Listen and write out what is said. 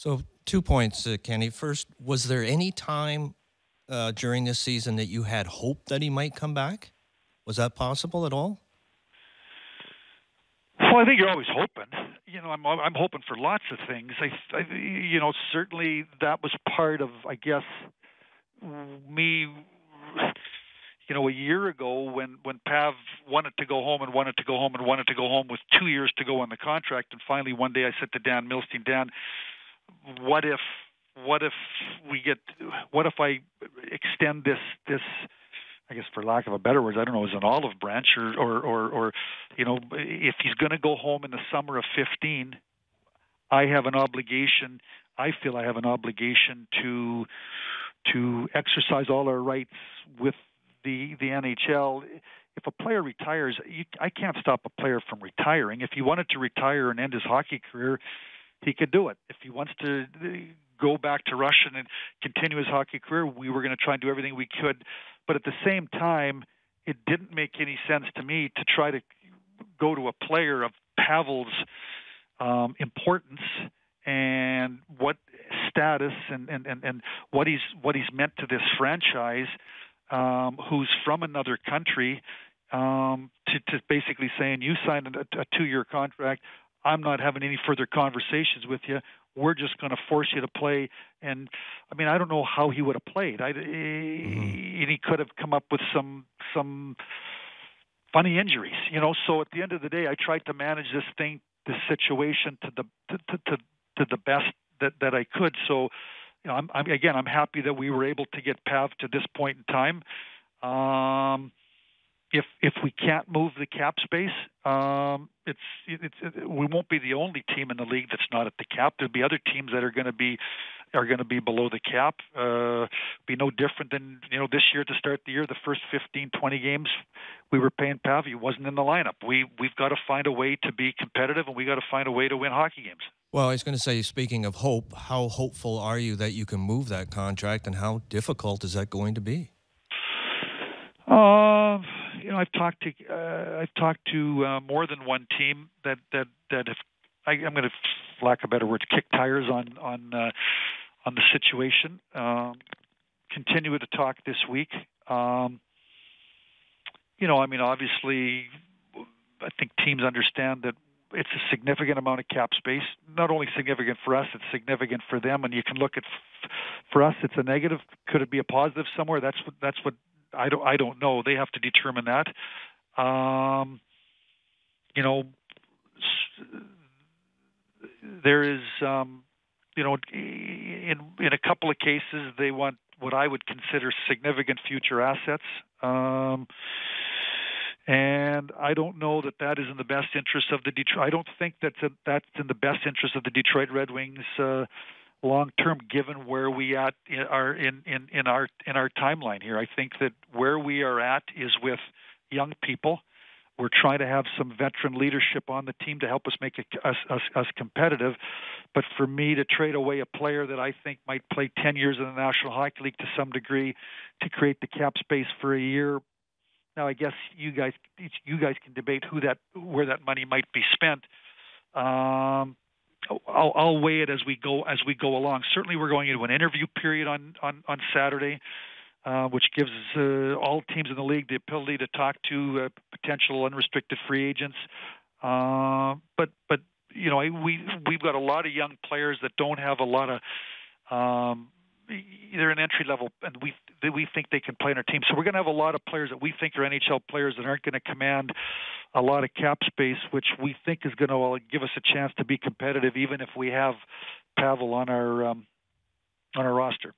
So 2 points, Kenny. First, was there any time during this season that you had hope that he might come back? Was that possible at all? Well, I think you're always hoping. I'm hoping for lots of things. Certainly that was part of, I guess, me. A year ago when Pav wanted to go home and wanted to go home and wanted to go home with 2 years to go on the contract, and finally one day I said to Dan Milstein, Dan, what if I extend this, I guess for lack of a better words, I don't know, as an olive branch or if he's going to go home in the summer of 15, I feel I have an obligation to exercise all our rights with the NHL. If a player retires, I can't stop a player from retiring. If he wanted to retire and end his hockey career, he could do it. If he wants to go back to Russia and continue his hockey career, we were going to try and do everything we could. But at the same time, it didn't make any sense to me to try to go to a player of Pavel's importance and what status and what he's meant to this franchise, who's from another country, to basically saying, you signed a 2-year contract, I'm not having any further conversations with you, we're just going to force you to play. And I mean, I don't know how he would have played. And he could have come up with some funny injuries, So at the end of the day, I tried to manage this situation to the best that I could. So, I'm happy that we were able to get Pav to this point in time. If we can't move the cap space, we won't be the only team in the league that's not at the cap. There'll be other teams that are going to be below the cap. Be no different than this year to start the year. The first 15, 20 games we were paying Pav. He wasn't in the lineup. We've got to find a way to be competitive, and we got to find a way to win hockey games. Well, I was going to say, speaking of hope, how hopeful are you that you can move that contract, and how difficult is that going to be? I've talked to more than one team that if I'm going to, for lack of better words, kick tires on the situation. Continue to talk this week. Obviously, I think teams understand that it's a significant amount of cap space. Not only significant for us, it's significant for them. And you can look at, for us, it's a negative. Could it be a positive somewhere? That's what I don't know. They have to determine that. There is, in a couple of cases, they want what I would consider significant future assets. And I don't know that is in the best interest of the Detroit. I don't think that's in the best interest of the Detroit Red Wings long term, given where we are in our timeline here. I think that where we are at is with young people. We're trying to have some veteran leadership on the team to help us make us competitive. But for me to trade away a player that I think might play 10 years in the National Hockey League to some degree to create the cap space for a year. Now, I guess you guys can debate where that money might be spent. I'll weigh it as we go along. Certainly, we're going into an interview period on Saturday, which gives all teams in the league the ability to talk to potential unrestricted free agents. But we've got a lot of young players that don't have a lot of. They're an entry level, and we think they can play in our team. So we're going to have a lot of players that we think are NHL players that aren't going to command a lot of cap space, which we think is going to give us a chance to be competitive, even if we have Pavel on our roster.